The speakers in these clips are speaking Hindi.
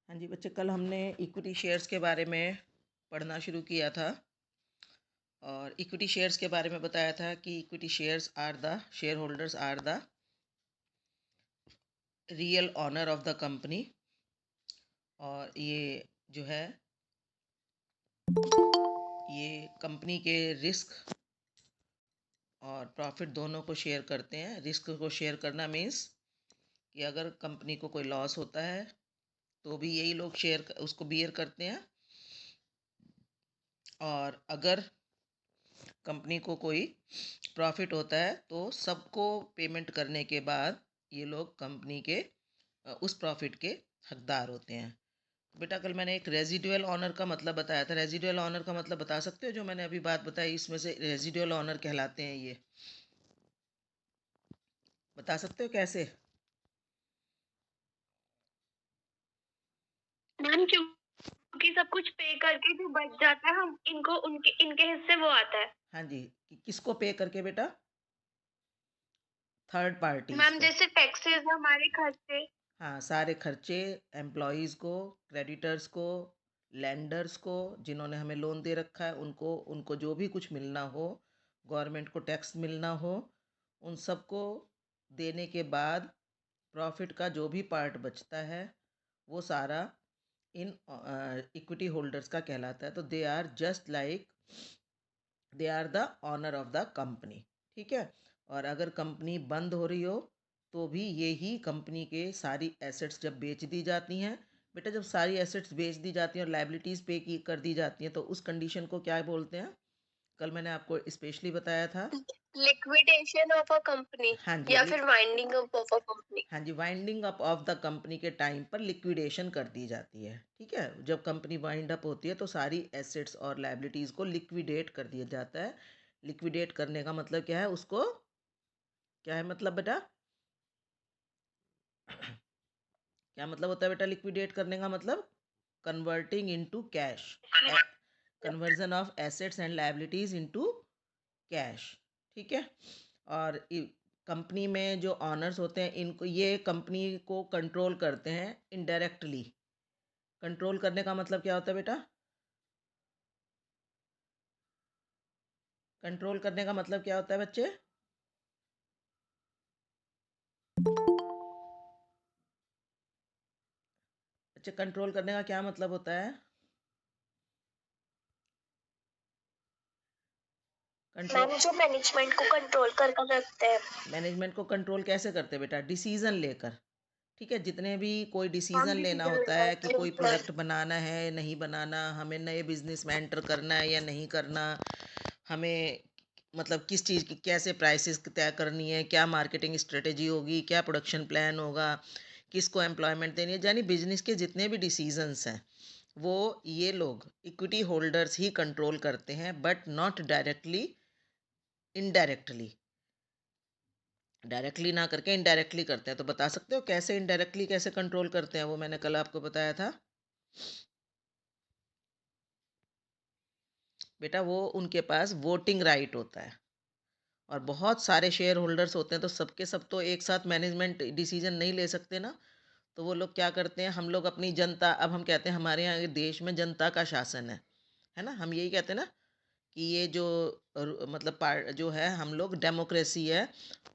हाँ जी बच्चे, कल हमने इक्विटी शेयर्स के बारे में पढ़ना शुरू किया था और इक्विटी शेयर्स के बारे में बताया था कि equity shares are the shareholders are the real owner of the company. और ये जो है ये कंपनी के रिस्क और प्रॉफिट दोनों को शेयर करते हैं। रिस्क को शेयर करना मीन्स कि अगर कंपनी को कोई लॉस होता है तो भी यही लोग शेयर उसको बियर करते हैं, और अगर कंपनी को कोई प्रॉफिट होता है तो सबको पेमेंट करने के बाद ये लोग कंपनी के उस प्रॉफिट के हकदार होते हैं। बेटा, कल मैंने एक रेजिडुअल ऑनर का मतलब बताया था। रेजिडुअल ऑनर का मतलब बता सकते हो? जो मैंने अभी बात बताई इसमें से रेजिडुअल ऑनर कहलाते हैं, ये बता सकते हो कैसे? मैम, क्योंकि सब कुछ पे करके जो बच जाता है हम इनको उनके इनके हिस्से वो आता है। हाँ जी, किसको पे करके बेटा? थर्ड पार्टीज मैम, को। जैसे टैक्सेस हमारे खर्चे। हाँ, सारे खर्चे एम्प्लॉयज़ को, क्रेडिटर्स को, लैंडर्स को, जिन्होंने हमें लोन दे रखा है उनको उनको जो भी कुछ मिलना हो, गवर्नमेंट को टैक्स मिलना हो, उन सबको देने के बाद प्रॉफिट का जो भी पार्ट बचता है वो सारा इन इक्विटी होल्डर्स का कहलाता है। तो they are just like they are the owner of the company. ठीक है। और अगर कंपनी बंद हो रही हो तो भी ये ही कंपनी के सारी एसेट्स जब बेच दी जाती हैं, बेटा जब सारी एसेट्स बेच दी जाती हैं और लाइबिलिटीज़ पे की कर दी जाती हैं तो उस कंडीशन को क्या बोलते हैं? कल मैंने आपको स्पेशली बताया था। लिक्विडेशन ऑफ अ कंपनी हाँ जी, या फिर winding up of a company. हाँ जी, winding up of the company के टाइम पर लिक्विडेशन कर दी जाती है। ठीक है। जब कंपनी वाइंड अप होती है तो सारी एसेट्स और लाइबिलिटीज़ को लिक्विडेट कर दिया जाता है। लिक्विडेट करने का मतलब क्या है? उसको क्या है मतलब बेटा? क्या मतलब होता है बेटा लिक्विडेट करने का मतलब? Converting into cash. Conversion of assets and liabilities into cash. ठीक है। और कंपनी में जो ऑनर्स होते हैं इनको ये कंपनी को कंट्रोल करते हैं इनडायरेक्टली। कंट्रोल करने का मतलब क्या होता है बेटा? कंट्रोल करने का मतलब क्या होता है बच्चे? बच्चे, कंट्रोल करने का क्या मतलब होता है? कंट्रोल। मैम, जो मैनेजमेंट को कंट्रोल कर रखते हैं। मैनेजमेंट को कंट्रोल कैसे करते हैं बेटा? डिसीजन लेकर। ठीक है। जितने भी कोई मैम, डिसीज़न लेना डिसीजन होता है कि कोई लेकर। प्रोडक्ट बनाना है नहीं बनाना, हमें नए बिजनेस में एंटर करना है या नहीं करना, हमें मतलब किस चीज़ की कैसे प्राइसेस तय करनी है, क्या मार्केटिंग स्ट्रेटेजी होगी, क्या प्रोडक्शन प्लान होगा, किसको एम्प्लॉयमेंट देनी है, यानी बिजनेस के जितने भी डिसीजंस हैं वो ये लोग इक्विटी होल्डर्स ही कंट्रोल करते हैं, but not directly, indirectly. Directly ना करके इनडायरेक्टली करते हैं। तो बता सकते हो कैसे इनडायरेक्टली कैसे कंट्रोल करते हैं? वो मैंने कल आपको बताया था बेटा। वो उनके पास वोटिंग राइट होता है और बहुत सारे शेयर होल्डर्स होते हैं, तो सबके सब तो एक साथ मैनेजमेंट डिसीजन नहीं ले सकते ना। तो वो लोग क्या करते हैं, हम लोग अपनी जनता, अब हम कहते हैं हमारे यहाँ देश में जनता का शासन है ना, हम यही कहते हैं ना कि ये जो मतलब जो है हम लोग डेमोक्रेसी है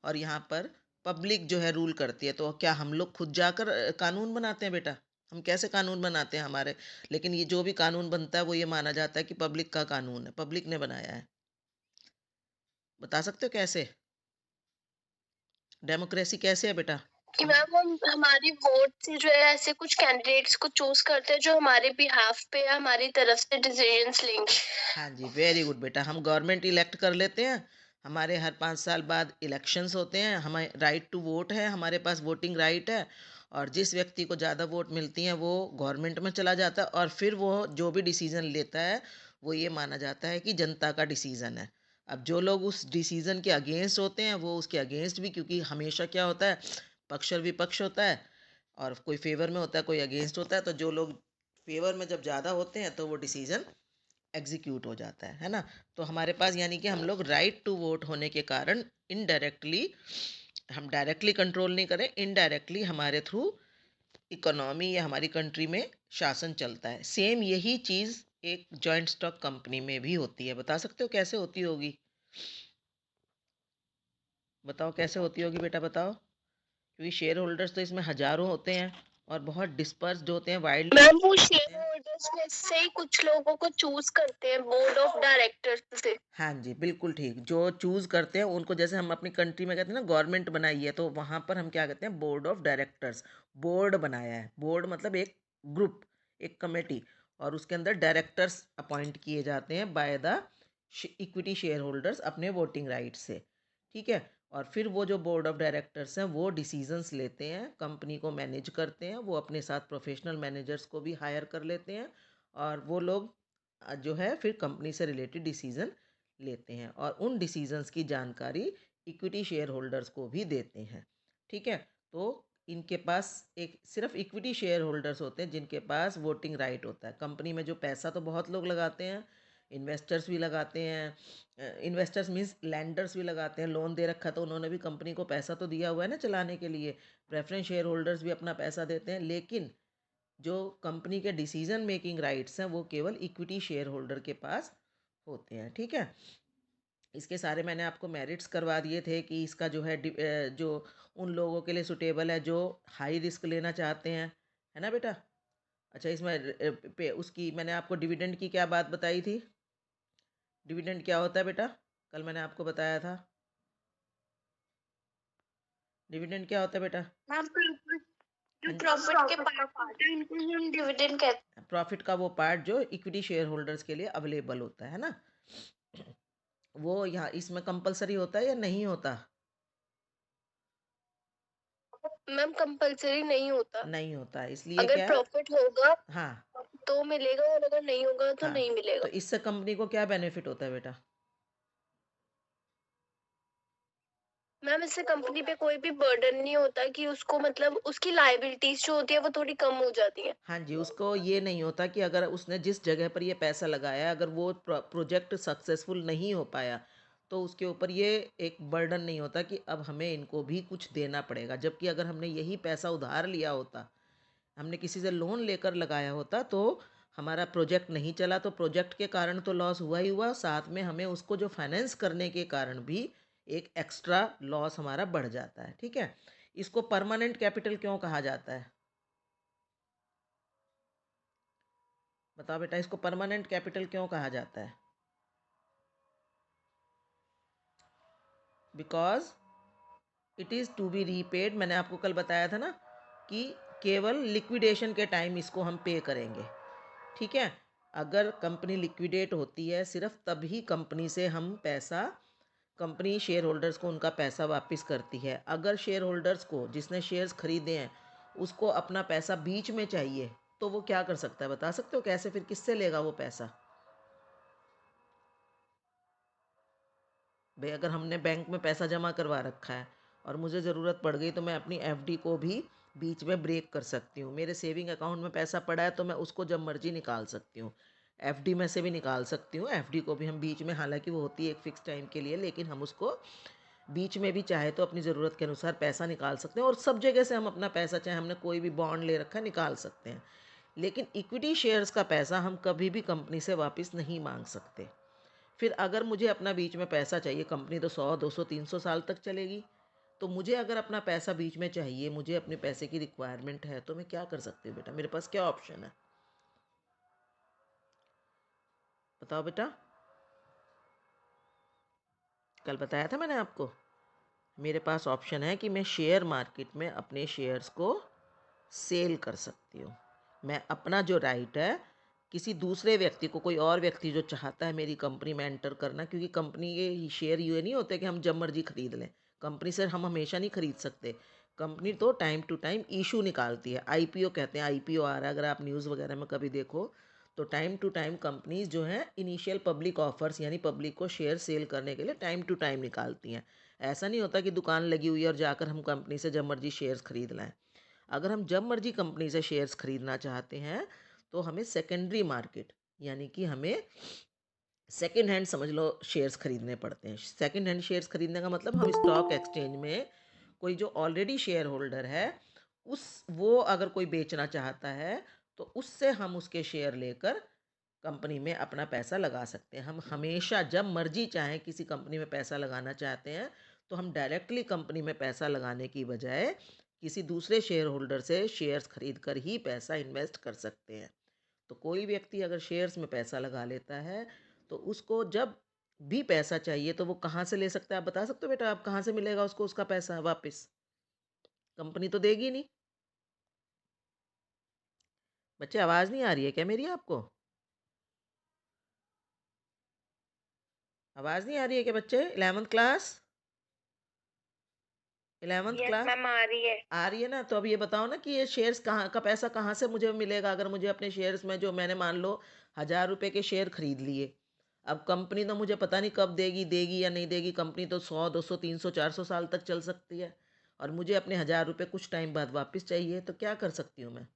और यहाँ पर पब्लिक जो है रूल करती है। तो क्या हम लोग खुद जाकर कानून बनाते हैं बेटा? हम कैसे कानून बनाते हैं हमारे? लेकिन ये जो भी कानून बनता है वो ये माना जाता है कि पब्लिक का कानून है, पब्लिक ने बनाया है। बता सकते हो कैसे? डेमोक्रेसी कैसे है बेटा? कि मैम, हम हमारी वोट से जो है ऐसे कुछ कैंडिडेट्स को चूज करते हैं जो हमारे बिहाफ पे हमारी तरफ से डिसीजंस लेंगे। हाँ जी, वेरी गुड बेटा। हम गवर्नमेंट इलेक्ट कर लेते हैं, हमारे हर 5 साल बाद इलेक्शंस होते हैं, हमें राइट टू वोट है, हमारे पास वोटिंग राइट है, और जिस व्यक्ति को ज़्यादा वोट मिलती हैं वो गवर्नमेंट में चला जाता है, और फिर वो जो भी डिसीज़न लेता है वो ये माना जाता है कि जनता का डिसीज़न है। अब जो लोग उस डिसीज़न के अगेंस्ट होते हैं वो उसके अगेंस्ट भी, क्योंकि हमेशा क्या होता है, पक्ष और विपक्ष होता है, और कोई फेवर में होता है कोई अगेंस्ट होता है। तो जो लोग फेवर में जब ज़्यादा होते हैं तो वो डिसीज़न एग्जीक्यूट हो जाता है ना। तो हमारे पास यानी कि हम लोग राइट टू वोट होने के कारण इनडायरेक्टली, हम डायरेक्टली कंट्रोल नहीं करें, इनडायरेक्टली हमारे थ्रू इकोनॉमी या हमारी कंट्री में शासन चलता है। सेम यही चीज़ एक जॉइंट स्टॉक कंपनी में भी होती है। बता सकते हो कैसे होती होगी? बताओ कैसे होती होगी बेटा बताओ? क्योंकि शेयर होल्डर्स तो इसमें हज़ारों होते हैं और बहुत डिस्पर्स्ड होते हैं, वाइल्डली मैम वो होते शेयर हैं। होल्डर्स में से ही कुछ लोगों को चूज करते हैं बोर्ड ऑफ डायरेक्टर्स से। हाँ जी, बिल्कुल ठीक। जो चूज़ करते हैं उनको, जैसे हम अपनी कंट्री में कहते हैं ना गवर्नमेंट बनाई है, तो वहाँ पर हम क्या कहते हैं, बोर्ड ऑफ डायरेक्टर्स। बोर्ड बनाया है। बोर्ड मतलब एक ग्रुप, एक कमेटी, और उसके अंदर डायरेक्टर्स अपॉइंट किए जाते हैं by the equity share holders अपने वोटिंग राइट से। ठीक है? और फिर वो जो बोर्ड ऑफ डायरेक्टर्स हैं वो डिसीजंस लेते हैं, कंपनी को मैनेज करते हैं, वो अपने साथ प्रोफेशनल मैनेजर्स को भी हायर कर लेते हैं, और वो लोग जो है फिर कंपनी से रिलेटेड डिसीजन लेते हैं और उन डिसीजंस की जानकारी इक्विटी शेयर होल्डर्स को भी देते हैं। ठीक है? तो इनके पास एक सिर्फ इक्विटी शेयर होल्डर्स होते हैं जिनके पास वोटिंग राइट होता है। कंपनी में जो पैसा तो बहुत लोग लगाते हैं, इन्वेस्टर्स भी लगाते हैं, इन्वेस्टर्स मीन्स लैंडर्स भी लगाते हैं। लोन दे रखा तो उन्होंने भी कंपनी को पैसा तो दिया हुआ है ना चलाने के लिए। प्रेफरेंस शेयर होल्डर्स भी अपना पैसा देते हैं, लेकिन जो कंपनी के डिसीजन मेकिंग राइट्स हैं वो केवल इक्विटी शेयर होल्डर के पास होते हैं। ठीक है? इसके सारे मैंने आपको मेरिट्स करवा दिए थे कि इसका जो है जो उन लोगों के लिए सुटेबल है जो हाई रिस्क लेना चाहते हैं, है ना बेटा? अच्छा, इसमें उसकी मैंने आपको डिविडेंड की क्या बात बताई थी? डिविडेंड क्या होता है बेटा? कल मैंने आपको बताया था। डिविडेंड क्या होता है बेटा? मैम जो हाँ, प्रॉफिट के पार्ट होते हैं उनको हम डिविडेंड कहते प्रॉफिट का वो पार्ट जो इक्विटी शेयर होल्डर्स के लिए अवेलेबल होता है ना, वो यहाँ इसमें कंपलसरी होता है या नहीं होता? हैं। मैम कंपलसरी नहीं होता। नहीं होता, इसलिए अगर क्या है? प्रॉफिट होगा हाँ। तो मिलेगा और अगर नहीं होगा तो हाँ, नहीं तो मिलेगा। इससे कंपनी को क्या बेनिफिट होता है बेटा? मैम इससे कंपनी पे कोई भी बर्डन नहीं होता कि उसको मतलब उसकी लायबिलिटीज जो होती है वो थोड़ी कम हो जाती है। हाँ जी, उसको ये नहीं होता कि अगर उसने जिस जगह पर ये पैसा लगाया अगर वो प्रोजेक्ट सक्सेसफुल नहीं हो पाया तो उसके ऊपर ये एक बर्डन नहीं होता कि अब हमें इनको भी कुछ देना पड़ेगा। जबकि अगर हमने यही पैसा उधार लिया होता, हमने किसी से लोन लेकर लगाया होता, तो हमारा प्रोजेक्ट नहीं चला तो प्रोजेक्ट के कारण तो लॉस हुआ ही हुआ, साथ में हमें उसको जो फाइनेंस करने के कारण भी एक एक्स्ट्रा लॉस हमारा बढ़ जाता है। ठीक है? इसको परमानेंट कैपिटल क्यों कहा जाता है? बताओ बेटा, इसको परमानेंट कैपिटल क्यों कहा जाता है? Because it is to be repaid. मैंने आपको कल बताया था ना कि केवल लिक्विडेशन के टाइम इसको हम पे करेंगे। ठीक है? अगर कंपनी लिक्विडेट होती है सिर्फ तभी कंपनी से हम पैसा, कंपनी शेयर होल्डर्स को उनका पैसा वापस करती है। अगर शेयर होल्डर्स को, जिसने शेयर्स खरीदे हैं, उसको अपना पैसा बीच में चाहिए तो वो क्या कर सकता है? बता सकते हो कैसे? फिर किससे लेगा वो पैसा? भाई अगर हमने बैंक में पैसा जमा करवा रखा है और मुझे ज़रूरत पड़ गई तो मैं अपनी एफडी को भी बीच में ब्रेक कर सकती हूँ। मेरे सेविंग अकाउंट में पैसा पड़ा है तो मैं उसको जब मर्जी निकाल सकती हूँ। एफडी में से भी निकाल सकती हूँ। एफडी को भी हम बीच में, हालांकि वो होती है एक फ़िक्स टाइम के लिए, लेकिन हम उसको बीच में भी चाहे तो अपनी ज़रूरत के अनुसार पैसा निकाल सकते हैं। और सब जगह से हम अपना पैसा, चाहे हमने कोई भी बॉन्ड ले रखा है, निकाल सकते हैं। लेकिन इक्विटी शेयर्स का पैसा हम कभी भी कंपनी से वापस नहीं मांग सकते। फिर अगर मुझे अपना बीच में पैसा चाहिए, कंपनी तो 100 200 300 साल तक चलेगी, तो मुझे अगर अपना पैसा बीच में चाहिए, मुझे अपने पैसे की रिक्वायरमेंट है, तो मैं क्या कर सकती हूँ बेटा? मेरे पास क्या ऑप्शन है? बताओ बेटा। कल बताया था मैंने आपको, मेरे पास ऑप्शन है कि मैं शेयर मार्केट में अपने शेयर्स को सेल कर सकती हूँ। मैं अपना जो राइट है किसी दूसरे व्यक्ति को, कोई और व्यक्ति जो चाहता है मेरी कंपनी में एंटर करना, क्योंकि कंपनी के शेयर ये नहीं होते कि हम जब मर्जी खरीद लें। कंपनी से हम हमेशा नहीं खरीद सकते। कंपनी तो टाइम टू टाइम इशू निकालती है, आईपीओ कहते हैं, आईपीओ आ रहा है, अगर आप न्यूज़ वगैरह में कभी देखो तो टाइम टू टाइम कंपनीज जो हैं इनिशियल पब्लिक ऑफर्स, यानी पब्लिक को शेयर सेल करने के लिए टाइम टू टाइम निकालती हैं। ऐसा नहीं होता कि दुकान लगी हुई है और जाकर हम कंपनी से जब मर्जी शेयर्स खरीद लाएं। अगर हम जब मर्जी कंपनी से शेयर्स खरीदना चाहते हैं तो हमें सेकेंडरी मार्केट, यानी कि हमें सेकेंड हैंड समझ लो शेयर्स खरीदने पड़ते हैं। सेकेंड हैंड शेयर्स खरीदने का मतलब हम स्टॉक एक्सचेंज में कोई जो ऑलरेडी शेयर होल्डर है वो अगर कोई बेचना चाहता है तो उससे हम उसके शेयर लेकर कंपनी में अपना पैसा लगा सकते हैं। हम हमेशा जब मर्जी चाहें किसी कंपनी में पैसा लगाना चाहते हैं तो हम डायरेक्टली कंपनी में पैसा लगाने की बजाय किसी दूसरे शेयर होल्डर से शेयर्स खरीद कर ही पैसा इन्वेस्ट कर सकते हैं। तो कोई व्यक्ति अगर शेयर्स में पैसा लगा लेता है तो उसको जब भी पैसा चाहिए तो वो कहाँ से ले सकता है? आप बता सकते हो बेटा, आप कहाँ से मिलेगा उसको उसका पैसा वापस? कंपनी तो देगी नहीं। बच्चे, आवाज़ नहीं आ रही है क्या मेरी आपको? आवाज़ नहीं आ रही है क्या बच्चे? 11th class, 11th yes class ma'am, आ रही है। आ रही है ना? तो अब ये बताओ ना कि ये शेयर्स कहाँ का पैसा कहाँ से मुझे मिलेगा? अगर मुझे अपने शेयर्स में, जो मैंने मान लो 1000 रुपए के शेयर खरीद लिए, अब कंपनी तो मुझे पता नहीं कब देगी, देगी या नहीं देगी। कंपनी तो 100 200 300 400 साल तक चल सकती है, और मुझे अपने 1000 रुपये कुछ टाइम बाद वापस चाहिए, तो क्या कर सकती हूँ मैं?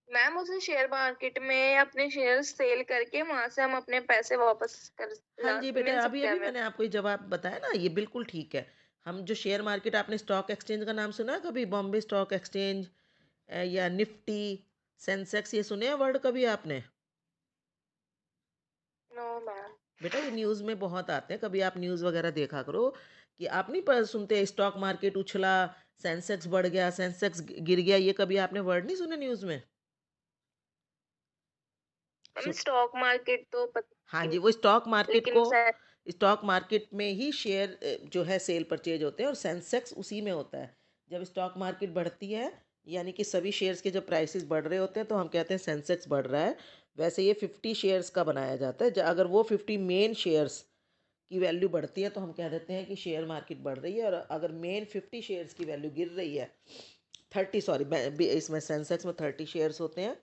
मैम उसे शेयर मार्केट में अपने शेयर सेल करके वहां से हम अपने पैसे वापस कर हाँ ला जी मिल बेटा, अभी सकते हैं अभी हमें। मैंने आपको ये जवाब बताया ना, ये बिल्कुल ठीक है। हम जो शेयर मार्केट, आपने स्टॉक एक्सचेंज का नाम सुना है कभी? बॉम्बे स्टॉक एक्सचेंज, या निफ्टी, सेंसेक्स, ये सुने हैं वर्ड कभी आपने? No ma'am. बेटा ये न्यूज़ में बहुत आते हैं, कभी आप न्यूज़ वगैरह देखा करो। कि आप नहीं पर सुनते, स्टॉक मार्केट उछला, सेंसेक्स बढ़ गया, सेंसेक्स गिर गया, ये कभी आपने वर्ड नहीं सुने न्यूज़ में? मैम सुन स्टॉक मार्केट तो हाँ पता जी, नहीं, वो स्टॉक मार्केट लेकिन को, शायद स्टॉक मार्केट में ही शेयर जो है सेल परचेज होते हैं, और सेंसेक्स उसी में होता है। जब स्टॉक मार्केट बढ़ती है, यानी कि सभी शेयर्स के जब प्राइसेस बढ़ रहे होते हैं, तो हम कहते हैं सेंसेक्स बढ़ रहा है। वैसे ये 50 शेयर्स का बनाया जाता है। अगर वो 50 मेन शेयर्स की वैल्यू बढ़ती है तो हम कह देते हैं कि शेयर मार्केट बढ़ रही है। और अगर मेन 50 शेयर्स की वैल्यू गिर रही है, 30 सॉरी, इसमें सेंसेक्स में 30 शेयर्स होते हैं,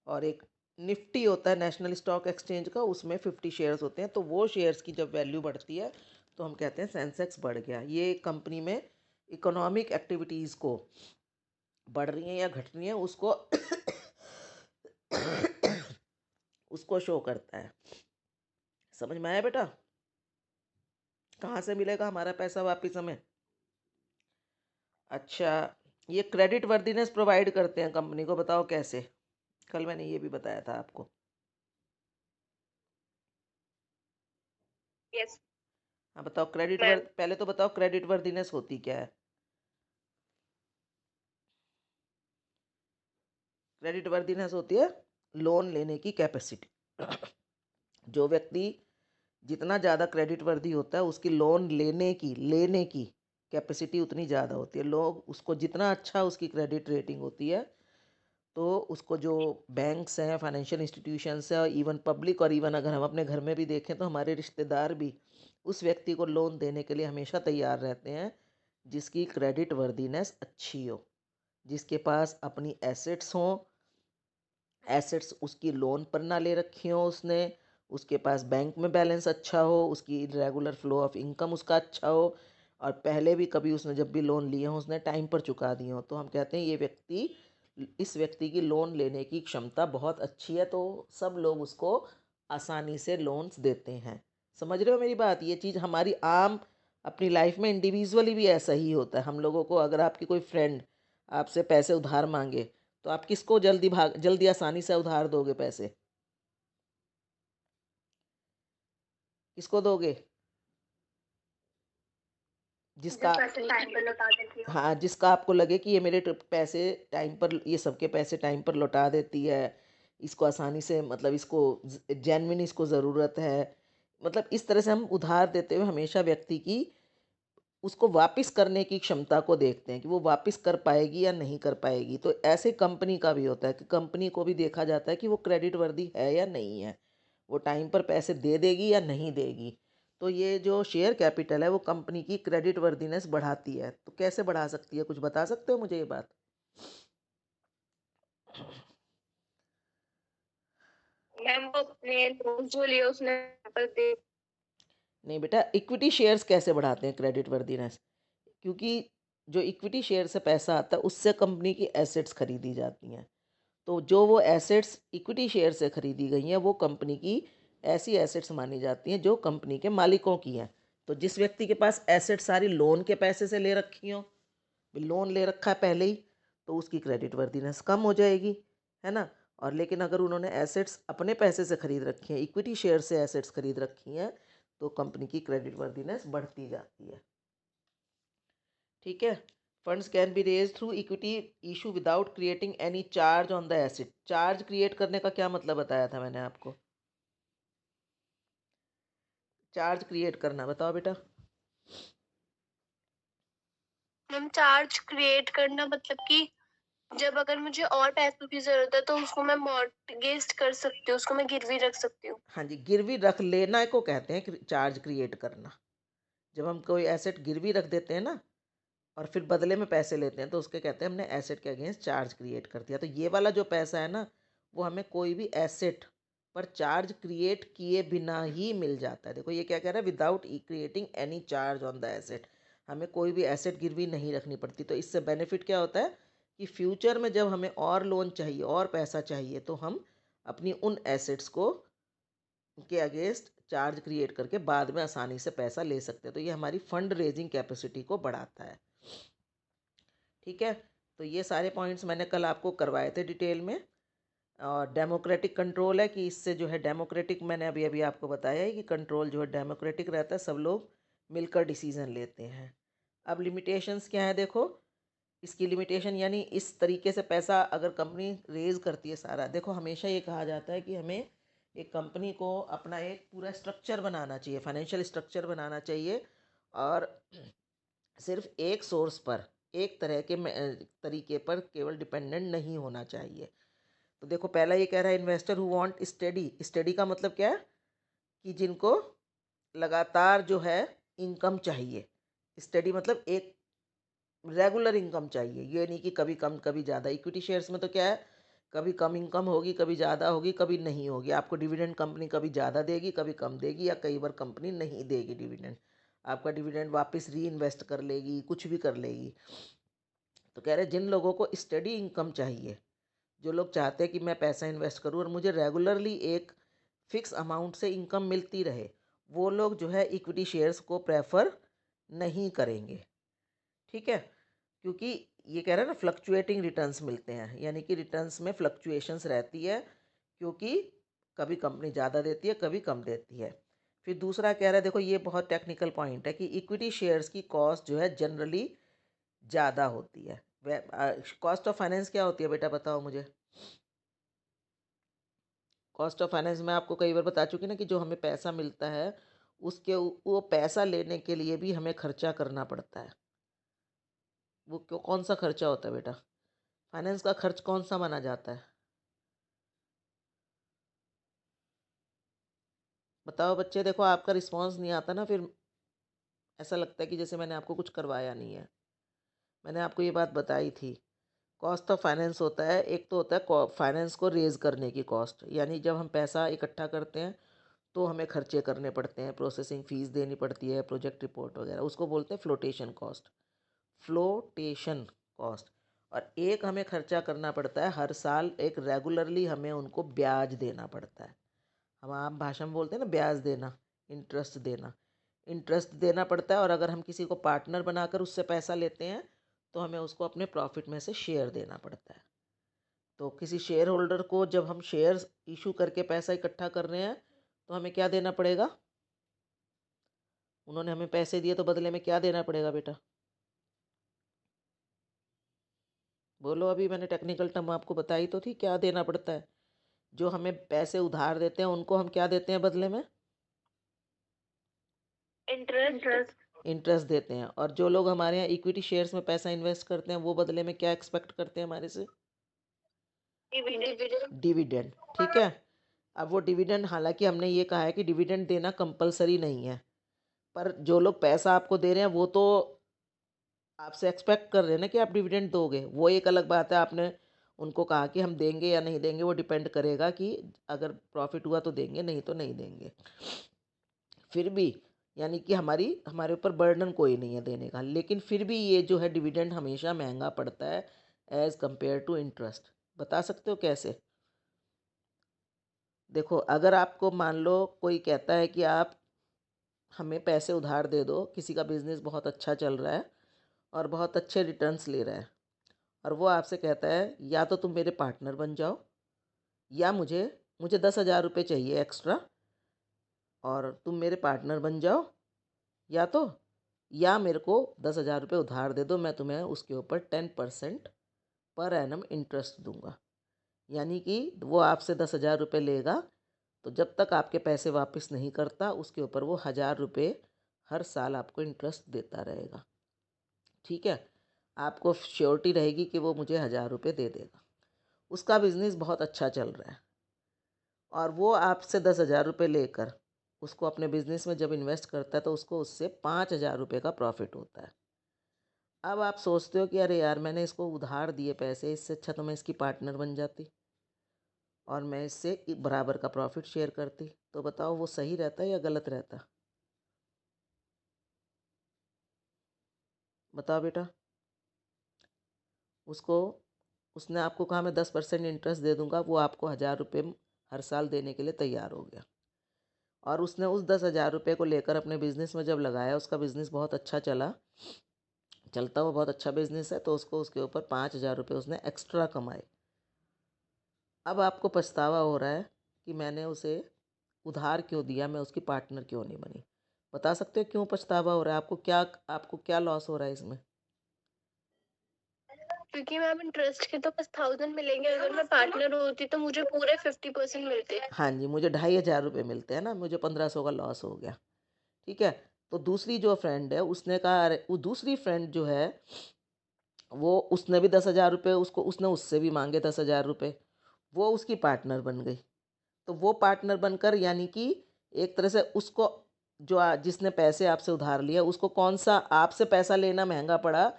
और एक निफ्टी होता है नेशनल स्टॉक एक्सचेंज का, उसमें 50 शेयर्स होते हैं। तो वो शेयर्स की जब वैल्यू बढ़ती है तो हम कहते हैं सेंसेक्स बढ़ गया। ये कंपनी में इकोनॉमिक एक्टिविटीज़ को बढ़ रही हैं या घट रही हैं, उसको उसको शो करता है। समझ में आया बेटा? कहाँ से मिलेगा हमारा पैसा वापस हमें? अच्छा, ये क्रेडिट वर्दीनेस प्रोवाइड करते हैं कंपनी को, बताओ कैसे? कल मैंने ये भी बताया था आपको। यस हाँ बताओ, मैम। पहले तो बताओ क्रेडिट वर्दीनेस होती क्या है? क्रेडिट वर्दीनेस होती है लोन लेने की कैपेसिटी। जो व्यक्ति जितना ज़्यादा क्रेडिट वर्दी होता है, उसकी लोन लेने की कैपेसिटी उतनी ज़्यादा होती है। लोग उसको, जितना अच्छा उसकी क्रेडिट रेटिंग होती है, तो उसको जो बैंक्स हैं, फाइनेंशियल इंस्टीट्यूशंस हैं, और इवन पब्लिक, और इवन अगर हम अपने घर में भी देखें तो हमारे रिश्तेदार भी उस व्यक्ति को लोन देने के लिए हमेशा तैयार रहते हैं जिसकी क्रेडिट वर्दीनेस अच्छी हो, जिसके पास अपनी एसेट्स हों, एसेट्स उसकी लोन पर ना ले रखी हो उसने, उसके पास बैंक में बैलेंस अच्छा हो, उसकी रेगुलर फ्लो ऑफ इनकम उसका अच्छा हो, और पहले भी कभी उसने जब भी लोन लिए हो उसने टाइम पर चुका दिए हो, तो हम कहते हैं ये व्यक्ति, इस व्यक्ति की लोन लेने की क्षमता बहुत अच्छी है, तो सब लोग उसको आसानी से लोन्स देते हैं। समझ रहे हो मेरी बात? ये चीज़ हमारी आम अपनी लाइफ में इंडिविजुअली भी ऐसा ही होता है। हम लोगों को, अगर आपकी कोई फ्रेंड आपसे पैसे उधार मांगे, तो आप किसको जल्दी आसानी से उधार दोगे पैसे? किसको दोगे? जो जिसका, पैसे टाइम पे लौटा देती हो। हाँ, जिसका आपको लगे कि ये मेरे पैसे टाइम पर, ये सबके पैसे टाइम पर लौटा देती है, इसको आसानी से, मतलब इसको जेन्युइन इसको ज़रूरत है। मतलब इस तरह से हम उधार देते हुए हमेशा व्यक्ति की, उसको वापस करने की क्षमता को देखते हैं कि वो वापस कर पाएगी या नहीं कर पाएगी। तो ऐसे कंपनी का भी होता है कि कंपनी को भी देखा जाता है कि वो क्रेडिट वर्दी है या नहीं है, वो टाइम पर पैसे दे देगी या नहीं देगी। तो ये जो शेयर कैपिटल है वो कंपनी की क्रेडिट वर्दीनेस बढ़ाती है। तो कैसे बढ़ा सकती है, कुछ बता सकते हो मुझे ये बात? मैम वो अपने लोन जो लिए उसने पर दे। नहीं बेटा, इक्विटी शेयर्स कैसे बढ़ाते हैं क्रेडिट वर्दीनेस? क्योंकि जो इक्विटी शेयर से पैसा आता है उससे कंपनी की एसेट्स खरीदी जाती हैं। तो जो वो एसेट्स इक्विटी शेयर से खरीदी गई हैं वो कंपनी की ऐसी एसेट्स मानी जाती हैं जो कंपनी के मालिकों की हैं। तो जिस व्यक्ति के पास एसेट सारी लोन के पैसे से ले रखी हों, लोन ले रखा है पहले ही तो उसकी क्रेडिट वर्दीनेस कम हो जाएगी, है ना। और लेकिन अगर उन्होंने एसेट्स अपने पैसे से खरीद रखी हैं, इक्विटी शेयर से एसेट्स खरीद रखी हैं, तो कंपनी की क्रेडिट वर्दीनेस बढ़ती जाती है। ठीक है। Funds can be raise through equity issue without creating any charge on the asset. Charge create करने का क्या मतलब बताया था मैंने आपको? चार्ज क्रिएट करना, बताओ बेटा। मैम चार्ज क्रिएट करना मतलब कि जब अगर मुझे और पैसों की जरूरत है तो उसको मैं मॉर्टगेज कर सकती हूँ, उसको मैं गिरवी रख सकती हूँ। हाँ जी, गिरवी रख लेना को कहते हैं चार्ज क्रिएट करना। जब हम कोई एसेट गिरवी रख देते हैं ना और फिर बदले में पैसे लेते हैं तो उसके कहते हैं हमने एसेट के अगेंस्ट चार्ज क्रिएट कर दिया। तो ये वाला जो पैसा है ना, वो हमें कोई भी एसेट पर चार्ज क्रिएट किए बिना ही मिल जाता है। देखो ये क्या कह रहा है, without creating any charge on the asset. हमें कोई भी एसेट गिरवी नहीं रखनी पड़ती। तो इससे बेनिफिट क्या होता है कि फ्यूचर में जब हमें और लोन चाहिए और पैसा चाहिए तो हम अपनी उन एसेट्स को के अगेंस्ट चार्ज क्रिएट करके बाद में आसानी से पैसा ले सकते हैं। तो ये हमारी फंड रेजिंग कैपेसिटी को बढ़ाता है। ठीक है। तो ये सारे पॉइंट्स मैंने कल आपको करवाए थे डिटेल में। और डेमोक्रेटिक कंट्रोल है कि इससे जो है डेमोक्रेटिक, मैंने अभी अभी आपको बताया है कि कंट्रोल जो है डेमोक्रेटिक रहता है, सब लोग मिलकर डिसीजन लेते हैं। अब लिमिटेशंस क्या है देखो। इसकी लिमिटेशन यानी इस तरीके से पैसा अगर कंपनी रेज करती है सारा, देखो हमेशा ये कहा जाता है कि हमें एक कंपनी को अपना एक पूरा स्ट्रक्चर बनाना चाहिए, फाइनेंशियल स्ट्रक्चर बनाना चाहिए। और सिर्फ एक सोर्स पर, एक तरह के तरीके पर केवल डिपेंडेंट नहीं होना चाहिए। तो देखो पहला ये कह रहा है investor who want study. Study का मतलब क्या है कि जिनको लगातार जो है इनकम चाहिए। स्टडी मतलब एक रेगुलर इनकम चाहिए, ये नहीं कि कभी कम कभी ज़्यादा। इक्विटी शेयर्स में तो क्या है, कभी कम इनकम होगी, कभी ज़्यादा होगी, कभी नहीं होगी। आपको डिविडेंड कंपनी कभी ज़्यादा देगी, कभी कम देगी, या कई बार कंपनी नहीं देगी डिविडेंड। आपका डिविडेंड वापस री इन्वेस्ट कर लेगी, कुछ भी कर लेगी। तो कह रहे जिन लोगों को स्टडी इनकम चाहिए, जो लोग चाहते हैं कि मैं पैसा इन्वेस्ट करूं और मुझे रेगुलरली एक फिक्स अमाउंट से इनकम मिलती रहे, वो लोग जो है इक्विटी शेयर्स को प्रेफर नहीं करेंगे। ठीक है। क्योंकि ये कह रहा है ना फ्लक्चुएटिंग रिटर्न्स मिलते हैं, यानी कि रिटर्न्स में फ्लक्चुएशंस रहती है, क्योंकि कभी कंपनी ज़्यादा देती है, कभी कम देती है। फिर दूसरा कह रहा है, देखो ये बहुत टेक्निकल पॉइंट है, कि इक्विटी शेयर्स की कॉस्ट जो है जनरली ज़्यादा होती है। कॉस्ट ऑफ फाइनेंस क्या होती है बेटा, बताओ मुझे। कॉस्ट ऑफ फाइनेंस मैं आपको कई बार बता चुकी ना कि जो हमें पैसा मिलता है उसके वो पैसा लेने के लिए भी हमें खर्चा करना पड़ता है। वो क्यों, कौन सा खर्चा होता है बेटा? फाइनेंस का खर्च कौन सा माना जाता है, बताओ बच्चे। देखो आपका रिस्पांस नहीं आता ना, फिर ऐसा लगता है कि जैसे मैंने आपको कुछ करवाया नहीं है। मैंने आपको ये बात बताई थी। कॉस्ट ऑफ फाइनेंस होता है, एक तो होता है फाइनेंस को रेज करने की कॉस्ट, यानी जब हम पैसा इकट्ठा करते हैं तो हमें खर्चे करने पड़ते हैं, प्रोसेसिंग फीस देनी पड़ती है, प्रोजेक्ट रिपोर्ट वगैरह, उसको बोलते हैं फ्लोटेशन कॉस्ट। Flotation cost. और एक हमें खर्चा करना पड़ता है हर साल, एक रेगुलरली हमें उनको ब्याज देना पड़ता है। हम आम भाषा में बोलते हैं ना ब्याज देना, इंटरेस्ट देना। इंटरेस्ट देना पड़ता है। और अगर हम किसी को पार्टनर बनाकर उससे पैसा लेते हैं तो हमें उसको अपने प्रॉफिट में से शेयर देना पड़ता है। तो किसी शेयर होल्डर को जब हम शेयर्स इशू करके पैसा इकट्ठा कर रहे हैं तो हमें क्या देना पड़ेगा? उन्होंने हमें पैसे दिए तो बदले में क्या देना पड़ेगा बेटा, बोलो। अभी मैंने टेक्निकल टर्म आपको बताई तो थी, क्या देना पड़ता है? जो हमें पैसे उधार देते हैं उनको हम क्या देते हैं बदले में? इंटरेस्ट। इंटरेस्ट देते हैं। और जो लोग हमारे यहाँ इक्विटी शेयर्स में पैसा इन्वेस्ट करते हैं वो बदले में क्या एक्सपेक्ट करते हैं हमारे से? डिविडेंड। डिविडेंड। ठीक है। अब वो डिविडेंड, हालांकि हमने ये कहा है कि डिविडेंड देना कंपलसरी नहीं है, पर जो लोग पैसा आपको दे रहे हैं वो तो आपसे एक्सपेक्ट कर रहे हैं ना कि आप डिविडेंड दोगे। वो एक अलग बात है, आपने उनको कहा कि हम देंगे या नहीं देंगे, वो डिपेंड करेगा कि अगर प्रॉफिट हुआ तो देंगे, नहीं तो नहीं देंगे। फिर भी यानी कि हमारे ऊपर बर्डन कोई नहीं है देने का, लेकिन फिर भी ये जो है डिविडेंड हमेशा महंगा पड़ता है एज़ कंपेयर टू इंटरेस्ट। बता सकते हो कैसे? देखो अगर आपको मान लो कोई कहता है कि आप हमें पैसे उधार दे दो, किसी का बिजनेस बहुत अच्छा चल रहा है और बहुत अच्छे रिटर्न्स ले रहा है, और वो आपसे कहता है या तो तुम मेरे पार्टनर बन जाओ, या मुझे मुझे 10,000 रुपये चाहिए एक्स्ट्रा, और तुम मेरे पार्टनर बन जाओ, या तो या मेरे को 10,000 रुपये उधार दे दो, मैं तुम्हें उसके ऊपर 10% पर एनम इंटरेस्ट दूंगा। यानी कि वो आपसे 10,000 रुपये लेगा, तो जब तक आपके पैसे वापस नहीं करता उसके ऊपर वो 1,000 रुपये हर साल आपको इंटरेस्ट देता रहेगा। ठीक है, आपको श्योरिटी रहेगी कि वो मुझे 1,000 रुपये दे देगा। उसका बिजनेस बहुत अच्छा चल रहा है, और वो आपसे 10,000 रुपये लेकर उसको अपने बिजनेस में जब इन्वेस्ट करता है तो उसको उससे 5,000 रुपये का प्रॉफिट होता है। अब आप सोचते हो कि अरे यार, मैंने इसको उधार दिए पैसे, इससे अच्छा तो मैं इसकी पार्टनर बन जाती और मैं इससे बराबर का प्रॉफिट शेयर करती। तो बताओ वो सही रहता या गलत रहता? बताओ बेटा। उसको उसने आपको कहा मैं 10% इंटरेस्ट दे दूंगा, वो आपको 1,000 रुपये हर साल देने के लिए तैयार हो गया, और उसने उस 10,000 रुपये को लेकर अपने बिजनेस में जब लगाया, उसका बिजनेस बहुत अच्छा चलता हुआ बहुत अच्छा बिजनेस है, तो उसको उसके ऊपर 5,000 रुपये उसने एक्स्ट्रा कमाए। अब आपको पछतावा हो रहा है कि मैंने उसे उधार क्यों दिया, मैं उसकी पार्टनर क्यों नहीं बनी। बता सकते हो क्यों पछतावा हो रहा है? आपको क्या लॉस हो रहा है इसमें? क्योंकि मैम इंटरेस्ट के तो बस 1000 मिलेंगे, अगर मैं पार्टनर होती तो मुझे पूरे 50% मिलते। हाँ जी, मुझे 2,500 रुपये मिलते हैं ना, मुझे 1,500 का लॉस हो गया। ठीक है, तो दूसरी जो फ्रेंड है उसने कहा, अरे वो दूसरी फ्रेंड जो है वो उसने भी 10,000 रुपये, उसने उससे भी मांगे 10,000 रुपये, वो उसकी पार्टनर बन गई। तो वो पार्टनर बनकर, यानी कि एक तरह से उसको, जिसने पैसे आपसे उधार लिया उसको कौन सा आपसे पैसा लेना महंगा पड़ा,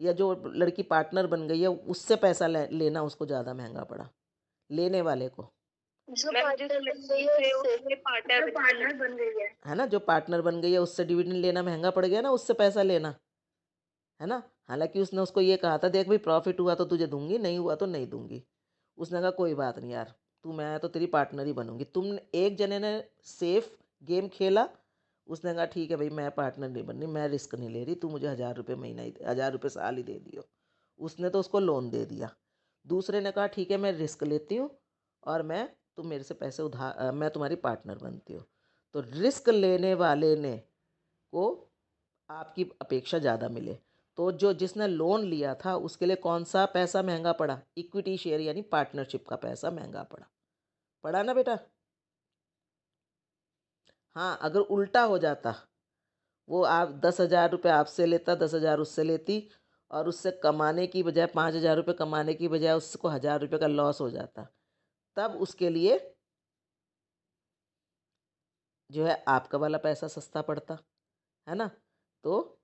या जो लड़की पार्टनर बन गई है उससे पैसा लेना उसको ज़्यादा महंगा पड़ा, लेने वाले को? जो पार्टनर बन गई है उससे पार्टनर बन गई है ना, जो पार्टनर बन गई है उससे डिविडेंड लेना महंगा पड़ गया ना, उससे पैसा लेना, है ना। हालांकि उसने उसको ये कहा था, देख भाई प्रॉफिट हुआ तो तुझे दूंगी, नहीं हुआ तो नहीं दूंगी। उसने कहा कोई बात नहीं यार, मैं तो तेरी पार्टनर ही बनूंगी। तुम एक जने ने सेफ गेम खेला, उसने कहा ठीक है भाई, मैं पार्टनर नहीं बननी, मैं रिस्क नहीं ले रही, तू मुझे 1,000 रुपये महीना ही 1,000 रुपये साल ही दे दियो। उसने तो उसको लोन दे दिया। दूसरे ने कहा ठीक है, मैं रिस्क लेती हूँ, और तुम मेरे से पैसे उधार, मैं तुम्हारी पार्टनर बनती हूँ। तो रिस्क लेने वाले ने को आपकी अपेक्षा ज़्यादा मिले, तो जिसने लोन लिया था उसके लिए कौन सा पैसा महंगा पड़ा? इक्विटी शेयर यानी पार्टनरशिप का पैसा महंगा पड़ा। पड़ा ना बेटा? हाँ, अगर उल्टा हो जाता, वो आप 10,000 रुपये आपसे लेता, 10,000 उससे लेती, और उससे कमाने की बजाय 5,000 रुपये कमाने की बजाय उसको 1,000 रुपये का लॉस हो जाता, तब उसके लिए जो है आपका वाला पैसा सस्ता पड़ता, है ना। तो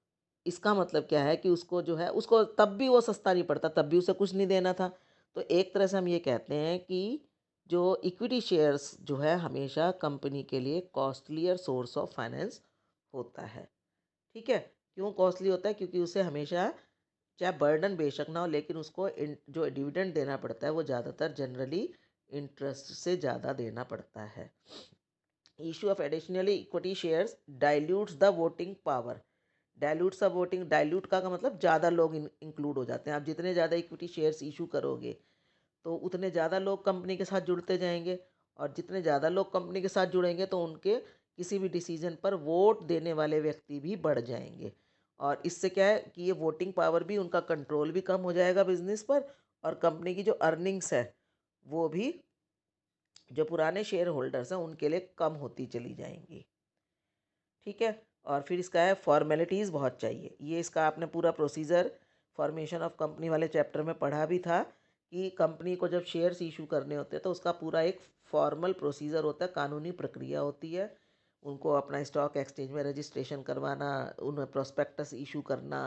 इसका मतलब क्या है कि उसको जो है, उसको तब भी वो सस्ता नहीं पड़ता, तब भी उसे कुछ नहीं देना था। तो एक तरह से हम ये कहते हैं कि जो इक्विटी शेयर्स जो है हमेशा कंपनी के लिए कॉस्टलियर सोर्स ऑफ फाइनेंस होता है। ठीक है, क्यों कॉस्टली होता है? क्योंकि उसे हमेशा, चाहे बर्डन बेशक ना हो, लेकिन उसको जो डिविडेंड देना पड़ता है वो ज़्यादातर जनरली इंटरेस्ट से ज़्यादा देना पड़ता है। Issue of additionally equity shares dilutes the voting power. Dilutes the voting, dilute का मतलब ज़्यादा लोग इंक्लूड हो जाते हैं। आप जितने ज़्यादा इक्विटी शेयर्स इशू करोगे तो उतने ज़्यादा लोग कंपनी के साथ जुड़ते जाएंगे, और जितने ज़्यादा लोग कंपनी के साथ जुड़ेंगे तो उनके किसी भी डिसीजन पर वोट देने वाले व्यक्ति भी बढ़ जाएंगे, और इससे क्या है कि ये वोटिंग पावर भी, उनका कंट्रोल भी कम हो जाएगा बिजनेस पर, और कंपनी की जो अर्निंग्स है वो भी जो पुराने शेयर होल्डर्स हैं उनके लिए कम होती चली जाएंगी। ठीक है, और फिर इसका है फॉर्मेलिटीज़ बहुत चाहिए। ये इसका आपने पूरा प्रोसीजर फॉर्मेशन ऑफ कंपनी वाले चैप्टर में पढ़ा भी था कि कंपनी को जब शेयर्स इशू करने होते हैं तो उसका पूरा एक फॉर्मल प्रोसीजर होता है, कानूनी प्रक्रिया होती है। उनको अपना स्टॉक एक्सचेंज में रजिस्ट्रेशन करवाना, उन्हें प्रोस्पेक्टस इशू करना,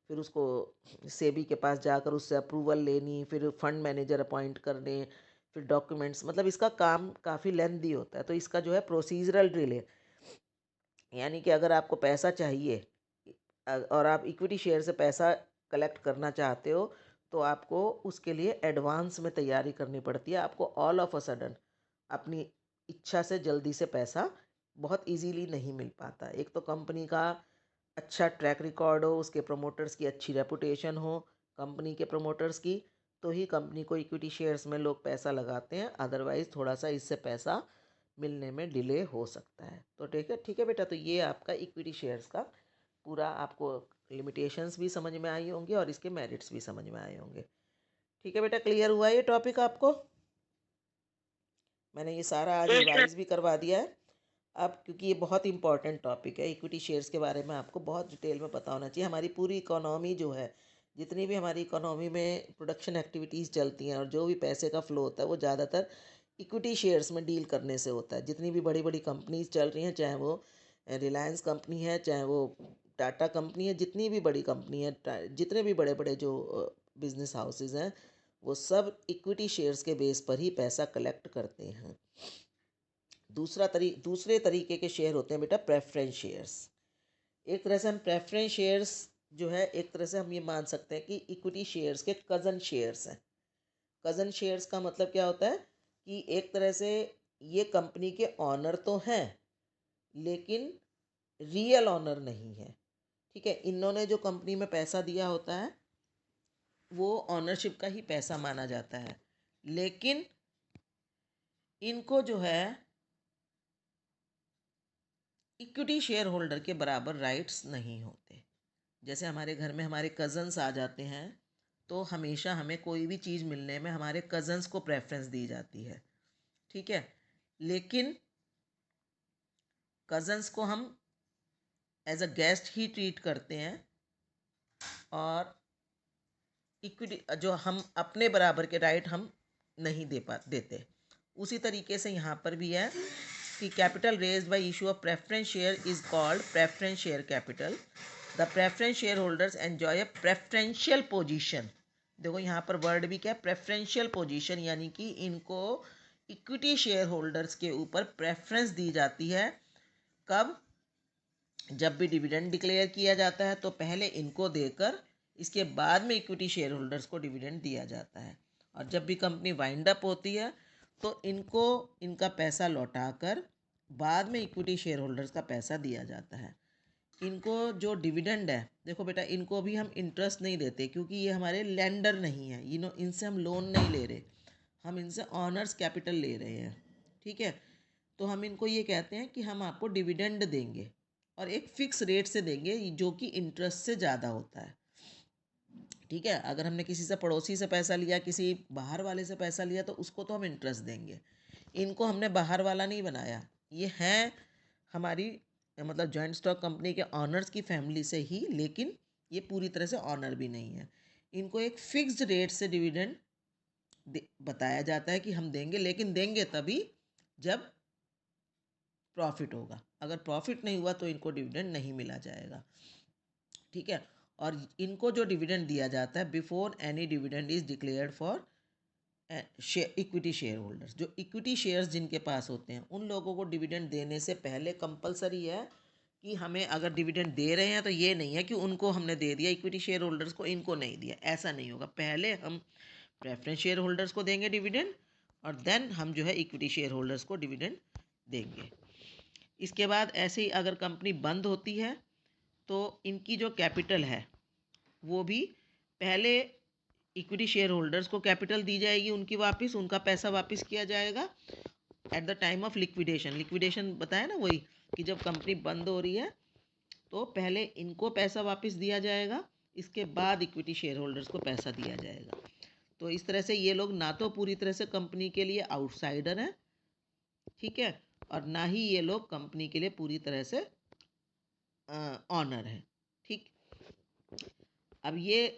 फिर उसको सेबी के पास जाकर उससे अप्रूवल लेनी, फिर फंड मैनेजर अपॉइंट करने, फिर डॉक्यूमेंट्स, मतलब इसका काम काफ़ी लेंदी होता है। तो इसका जो है प्रोसीजरल डिले, यानी कि अगर आपको पैसा चाहिए और आप इक्विटी शेयर से पैसा कलेक्ट करना चाहते हो तो आपको उसके लिए एडवांस में तैयारी करनी पड़ती है। आपको ऑल ऑफ अ सडन अपनी इच्छा से जल्दी से पैसा बहुत इजीली नहीं मिल पाता। एक तो कंपनी का अच्छा ट्रैक रिकॉर्ड हो, उसके प्रमोटर्स की अच्छी रेपुटेशन हो, कंपनी के प्रमोटर्स की, तो ही कंपनी को इक्विटी शेयर्स में लोग पैसा लगाते हैं। अदरवाइज़ थोड़ा सा इससे पैसा मिलने में डिले हो सकता है। तो ठीक है बेटा, तो ये आपका इक्विटी शेयर्स का पूरा आपको लिमिटेशंस भी समझ में आई होंगी और इसके मेरिट्स भी समझ में आए होंगे। ठीक है बेटा, क्लियर हुआ ये टॉपिक आपको? मैंने ये सारा आज रिवाइज भी करवा दिया है। अब क्योंकि ये बहुत इंपॉर्टेंट टॉपिक है, इक्विटी शेयर्स के बारे में आपको बहुत डिटेल में पता होना चाहिए। हमारी पूरी इकोनॉमी जो है, जितनी भी हमारी इकोनॉमी में प्रोडक्शन एक्टिविटीज़ चलती हैं और जो भी पैसे का फ्लो होता है, वो ज़्यादातर इक्विटी शेयर्स में डील करने से होता है। जितनी भी बड़ी बड़ी कंपनीज चल रही हैं, चाहे वो रिलायंस कंपनी है, चाहे वो टाटा कंपनी है, जितनी भी बड़ी कंपनी है, जितने भी बड़े बड़े जो बिजनेस हाउसेज हैं, वो सब इक्विटी शेयर्स के बेस पर ही पैसा कलेक्ट करते हैं। दूसरे तरीके के शेयर होते हैं बेटा प्रेफरेंस शेयर्स। एक तरह से हम प्रेफरेंस शेयर्स जो है, एक तरह से हम ये मान सकते हैं कि इक्विटी शेयर्स के कज़न शेयर्स हैं। कज़न शेयर्स का मतलब क्या होता है कि एक तरह से ये कंपनी के ऑनर तो हैं, लेकिन रियल ऑनर नहीं है। ठीक है, इन्होंने जो कंपनी में पैसा दिया होता है वो ऑनरशिप का ही पैसा माना जाता है, लेकिन इनको जो है इक्विटी शेयर होल्डर के बराबर राइट्स नहीं होते। जैसे हमारे घर में हमारे कज़न्स आ जाते हैं, तो हमेशा हमें कोई भी चीज़ मिलने में हमारे कज़न्स को प्रेफरेंस दी जाती है। ठीक है, लेकिन कज़न्स को हम एज अ गेस्ट ही ट्रीट करते हैं, और इक्विटी जो हम अपने बराबर के राइट हम नहीं देते। उसी तरीके से यहाँ पर भी है कि capital raised bye issue of preference share is called preference share capital. The preference share holders enjoy a preferential position. देखो यहाँ पर वर्ड भी क्या है, प्रेफरेंशियल पोजीशन, यानी कि इनको इक्विटी शेयर होल्डर्स के ऊपर प्रेफरेंस दी जाती है। कब? जब भी डिविडेंड डिक्लेयर किया जाता है तो पहले इनको देकर इसके बाद में इक्विटी शेयर होल्डर्स को डिविडेंड दिया जाता है। और जब भी कंपनी वाइंड अप होती है तो इनको इनका पैसा लौटाकर बाद में इक्विटी शेयर होल्डर्स का पैसा दिया जाता है। इनको जो डिविडेंड है, देखो बेटा, इनको भी हम इंटरेस्ट नहीं देते, क्योंकि ये हमारे लेंडर नहीं है, इनसे हम लोन नहीं ले रहे, हम इनसे ऑनर्स कैपिटल ले रहे हैं। ठीक है, तो हम इनको ये कहते हैं कि हम आपको डिविडेंड देंगे और एक फिक्स रेट से देंगे, जो कि इंटरेस्ट से ज़्यादा होता है। ठीक है, अगर हमने किसी से पड़ोसी से पैसा लिया, किसी बाहर वाले से पैसा लिया, तो उसको तो हम इंटरेस्ट देंगे। इनको हमने बाहर वाला नहीं बनाया, ये हैं हमारी मतलब जॉइंट स्टॉक कंपनी के ऑनर्स की फैमिली से ही, लेकिन ये पूरी तरह से ऑनर भी नहीं है। इनको एक फिक्स्ड रेट से डिविडेंड बताया जाता है कि हम देंगे, लेकिन देंगे तभी जब प्रॉफिट होगा। अगर प्रॉफिट नहीं हुआ तो इनको डिविडेंड नहीं मिला जाएगा। ठीक है, और इनको जो डिविडेंड दिया जाता है before any dividend is declared for equity share holders. जो इक्विटी शेयर्स जिनके पास होते हैं उन लोगों को डिविडेंड देने से पहले कंपलसरी है कि हमें, अगर डिविडेंड दे रहे हैं तो ये नहीं है कि उनको हमने दे दिया इक्विटी शेयर होल्डर्स को, इनको नहीं दिया, ऐसा नहीं होगा। पहले हम प्रेफरेंस शेयर होल्डर्स को देंगे डिविडेंड, और देन हम जो है इक्विटी शेयर होल्डर्स को डिविडेंड देंगे। इसके बाद ऐसे ही अगर कंपनी बंद होती है तो इनकी जो कैपिटल है वो भी पहले इक्विटी शेयर होल्डर्स को कैपिटल दी जाएगी, उनका पैसा वापस किया जाएगा at the time of liquidation. Liquidation बताया ना, वही कि जब कंपनी बंद हो रही है तो पहले इनको पैसा वापस दिया जाएगा, इसके बाद इक्विटी शेयर होल्डर्स को पैसा दिया जाएगा। तो इस तरह से ये लोग ना तो पूरी तरह से कंपनी के लिए आउटसाइडर हैं, ठीक है, और ना ही ये लोग कंपनी के लिए पूरी तरह से ऑनर है। ठीक, अब ये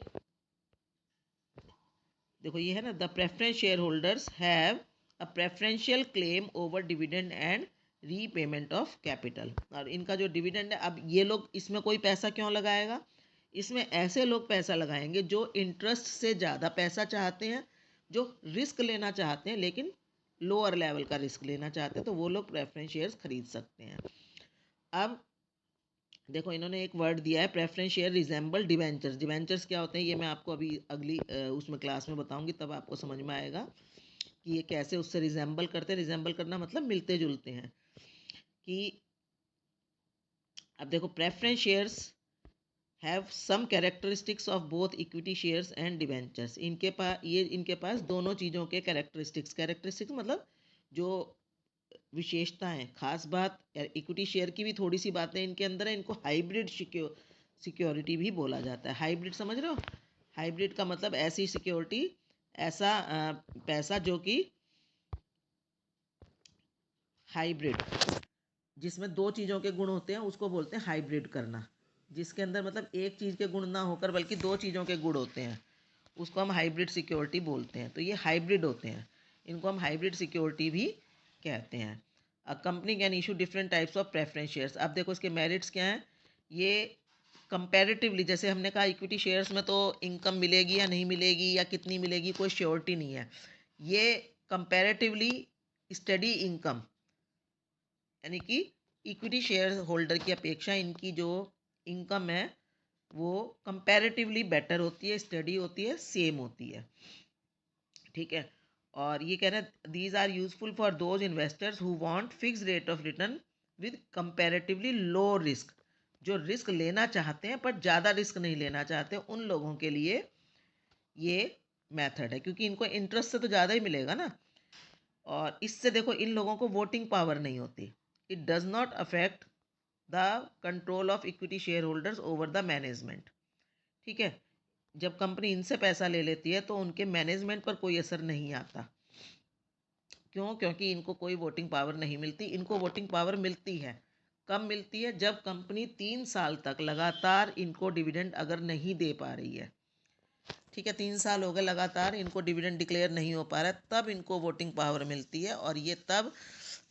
देखो, ये है ना, the preference share holders have a preferential claim over dividend and repayment of capital. और इनका जो डिविडेंड है, अब ये लोग इसमें कोई पैसा क्यों लगाएगा? इसमें ऐसे लोग पैसा लगाएंगे जो इंटरेस्ट से ज़्यादा पैसा चाहते हैं, जो रिस्क लेना चाहते हैं लेकिन लोअर लेवल का रिस्क लेना चाहते हैं, तो वो लोग प्रेफरेंस शेयर्स खरीद सकते हैं। अब देखो, इन्होंने एक वर्ड दिया है, preference share resemble debentures. Debentures क्या होते हैं ये मैं आपको अभी अगली उसमें क्लास में बताऊंगी, तब आपको समझ में आएगा कि ये कैसे उससे रिजेंबल करते हैं। रिजेंबल करना मतलब मिलते जुलते हैं। कि अब देखो, preference shares have some characteristics of both equity shares and debentures. इनके पास दोनों चीज़ों के कैरेक्टरिस्टिक्स मतलब जो विशेषताएं, खास बात इक्विटी शेयर की भी थोड़ी सी बातें इनके अंदर है। इनको हाइब्रिड सिक्योरिटी भी बोला जाता है। हाइब्रिड समझ रहे हो? हाइब्रिड का मतलब ऐसी सिक्योरिटी, ऐसा पैसा जो कि हाइब्रिड, जिसमें दो चीज़ों के गुण होते हैं, उसको बोलते हैं हाइब्रिड करना। जिसके अंदर मतलब एक चीज़ के गुण ना होकर बल्कि दो चीज़ों के गुण होते हैं, उसको हम हाइब्रिड सिक्योरिटी बोलते हैं। तो ये हाइब्रिड होते हैं, इनको हम हाइब्रिड सिक्योरिटी भी कहते हैं। A company can issue different types of preference shares. अब देखो इसके मेरिट्स क्या हैं। ये कंपैरेटिवली, जैसे हमने कहा इक्विटी शेयर्स में तो इनकम मिलेगी या नहीं मिलेगी या कितनी मिलेगी कोई श्योरिटी नहीं है। ये कंपैरेटिवली स्टडी इनकम, यानी कि इक्विटी शेयर होल्डर की अपेक्षा इनकी जो इनकम है वो कंपैरेटिवली बेटर होती है, स्टडी होती है, सेम होती है। ठीक है। और ये कह रहे हैं these are useful for those investors who want fix rate of return with comparatively low risk. जो रिस्क लेना चाहते हैं पर ज़्यादा रिस्क नहीं लेना चाहते, उन लोगों के लिए ये मेथड है, क्योंकि इनको इंटरेस्ट से तो ज़्यादा ही मिलेगा ना। और इससे देखो इन लोगों को वोटिंग पावर नहीं होती। It does not affect the control of equity share holders over the management. ठीक है। जब कंपनी इनसे पैसा ले लेती है तो उनके मैनेजमेंट पर कोई असर नहीं आता। क्यों? क्योंकि इनको कोई वोटिंग पावर नहीं मिलती। इनको वोटिंग पावर मिलती है, कब मिलती है? जब कंपनी 3 साल तक लगातार इनको डिविडेंड अगर नहीं दे पा रही है। ठीक है, 3 साल हो गए लगातार इनको डिविडेंड डिक्लेयर नहीं हो पा रहा है, तब इनको वोटिंग पावर मिलती है। और ये तब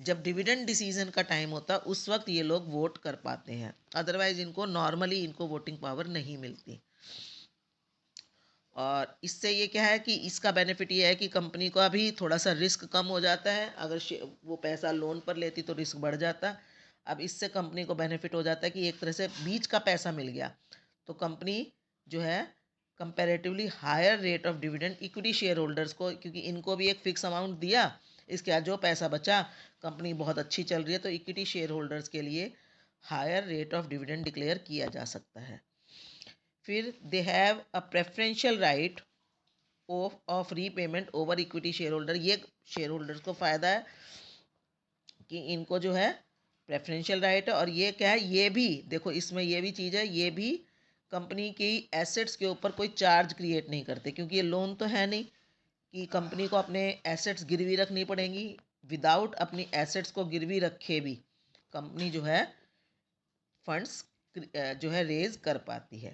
जब डिविडेंड डिसीजन का टाइम होता है उस वक्त ये लोग वोट कर पाते हैं। अदरवाइज इनको नॉर्मली इनको वोटिंग पावर नहीं मिलती। और इससे ये क्या है कि इसका बेनिफिट ये है कि कंपनी को अभी थोड़ा सा रिस्क कम हो जाता है। अगर वो पैसा लोन पर लेती तो रिस्क बढ़ जाता। अब इससे कंपनी को बेनिफिट हो जाता है कि एक तरह से बीच का पैसा मिल गया, तो कंपनी जो है comparatively higher rate of dividend equity shareholders को, क्योंकि इनको भी एक फिक्स अमाउंट दिया, इसके बाद जो पैसा बचा, कंपनी बहुत अच्छी चल रही है तो इक्विटी शेयर होल्डर्स के लिए higher rate of dividend declare किया जा सकता है। फिर they have a preferential right of repayment over equity shareholder. ये शेयर होल्डर्स को फ़ायदा है कि इनको जो है प्रेफरेंशियल राइट है। और ये क्या है, ये भी देखो इसमें ये भी चीज़ है, ये भी कंपनी की एसेट्स के ऊपर कोई चार्ज क्रिएट नहीं करते, क्योंकि ये लोन तो है नहीं कि कंपनी को अपने एसेट्स गिरवी रखनी पड़ेंगी। विदाउट अपनी एसेट्स को गिरवी रखे भी कंपनी जो है फंड्स जो है रेज कर पाती है।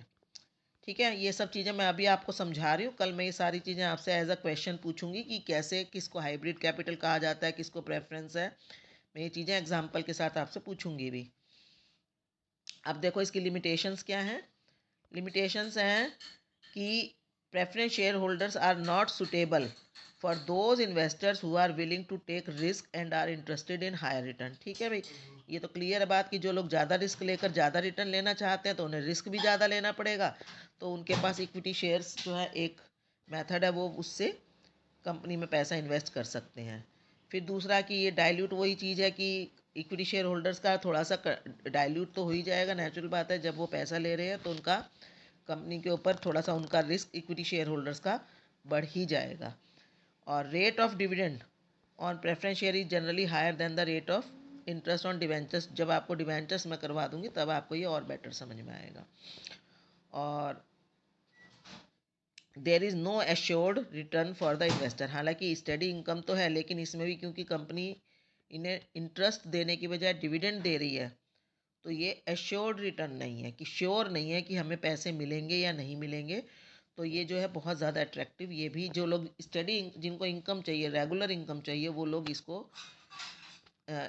ठीक है, ये सब चीज़ें मैं अभी आपको समझा रही हूँ। कल मैं ये सारी चीज़ें आपसे एज अ क्वेश्चन पूछूंगी कि कैसे, किसको हाइब्रिड कैपिटल कहा जाता है, किसको प्रेफरेंस है। मैं ये चीज़ें एग्जाम्पल के साथ आपसे पूछूंगी भी। अब देखो इसकी लिमिटेशंस क्या हैं। लिमिटेशंस हैं कि preference shareholders are not suitable for those investors who are willing to take risk and are interested in higher return. ठीक है भाई, ये तो क्लियर है बात कि जो लोग ज़्यादा रिस्क लेकर ज़्यादा रिटर्न लेना चाहते हैं तो उन्हें रिस्क भी ज़्यादा लेना पड़ेगा। तो उनके पास इक्विटी शेयर्स जो है एक मेथड है, वो उससे कंपनी में पैसा इन्वेस्ट कर सकते हैं। फिर दूसरा कि ये डाइल्यूट वही चीज़ है कि इक्विटी शेयर होल्डर्स का थोड़ा सा डाइल्यूट तो हो ही जाएगा, नेचुरल बात है। जब वो पैसा ले रहे हैं तो उनका कंपनी के ऊपर थोड़ा सा उनका रिस्क इक्विटी शेयर होल्डर्स का बढ़ ही जाएगा। और rate of dividend on preference share is generally higher than the rate of interest on debentures. जब आपको डिवेंचर्स में करवा दूंगी तब आपको ये और बेटर समझ में आएगा। और there is no assured return for the investor. हालांकि स्टडी इनकम तो है, लेकिन इसमें भी क्योंकि कंपनी इन्हें इंटरेस्ट देने की बजाय डिविडेंड दे रही है, तो ये एश्योर्ड रिटर्न नहीं है, कि श्योर नहीं है कि हमें पैसे मिलेंगे या नहीं मिलेंगे। तो ये जो है बहुत ज़्यादा अट्रैक्टिव, ये भी जो लोग स्टडी जिनको इनकम चाहिए, रेगुलर इनकम चाहिए, वो लोग इसको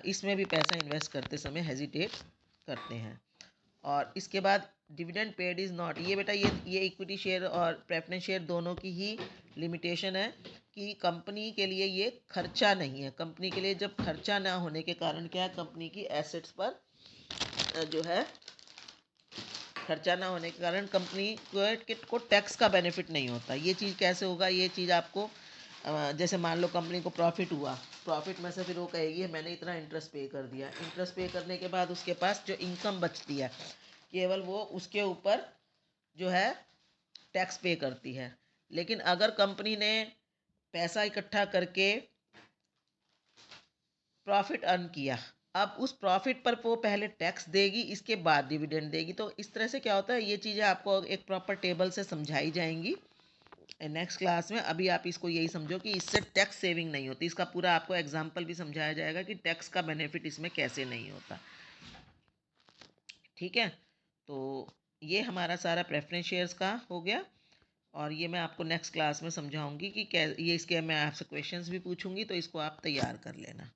इसमें भी पैसा इन्वेस्ट करते समय हेजिटेट करते हैं। और इसके बाद डिविडेंड पेड इज़ नॉट, ये बेटा ये इक्विटी शेयर और प्रेफरेंस शेयर दोनों की ही लिमिटेशन है कि कंपनी के लिए ये खर्चा नहीं है। कंपनी के लिए जब खर्चा ना होने के कारण क्या है, कंपनी की एसेट्स पर जो है खर्चा ना होने के कारण कंपनी को टैक्स का बेनिफिट नहीं होता। ये चीज़ कैसे होगा, ये चीज़ आपको जैसे मान लो कंपनी को प्रॉफिट हुआ, प्रॉफिट में से फिर वो कहेगी मैंने इतना इंटरेस्ट पे कर दिया। इंटरेस्ट पे करने के बाद उसके पास जो इनकम बचती है केवल वो उसके ऊपर जो है टैक्स पे करती है। लेकिन अगर कंपनी ने पैसा इकट्ठा करके प्रॉफिट अर्न किया, अब उस प्रॉफिट पर वो पहले टैक्स देगी, इसके बाद डिविडेंड देगी। तो इस तरह से क्या होता है, ये चीज़ें आपको एक प्रॉपर टेबल से समझाई जाएंगी नेक्स्ट क्लास में। अभी आप इसको यही समझो कि इससे टैक्स सेविंग नहीं होती। इसका पूरा आपको एग्जाम्पल भी समझाया जाएगा कि टैक्स का बेनिफिट इसमें कैसे नहीं होता। ठीक है, तो ये हमारा सारा प्रेफरेंस शेयर्स का हो गया। और ये मैं आपको नेक्स्ट क्लास में समझाऊंगी कि ये इसके मैं आपसे क्वेश्चंस भी पूछूंगी, तो इसको आप तैयार कर लेना।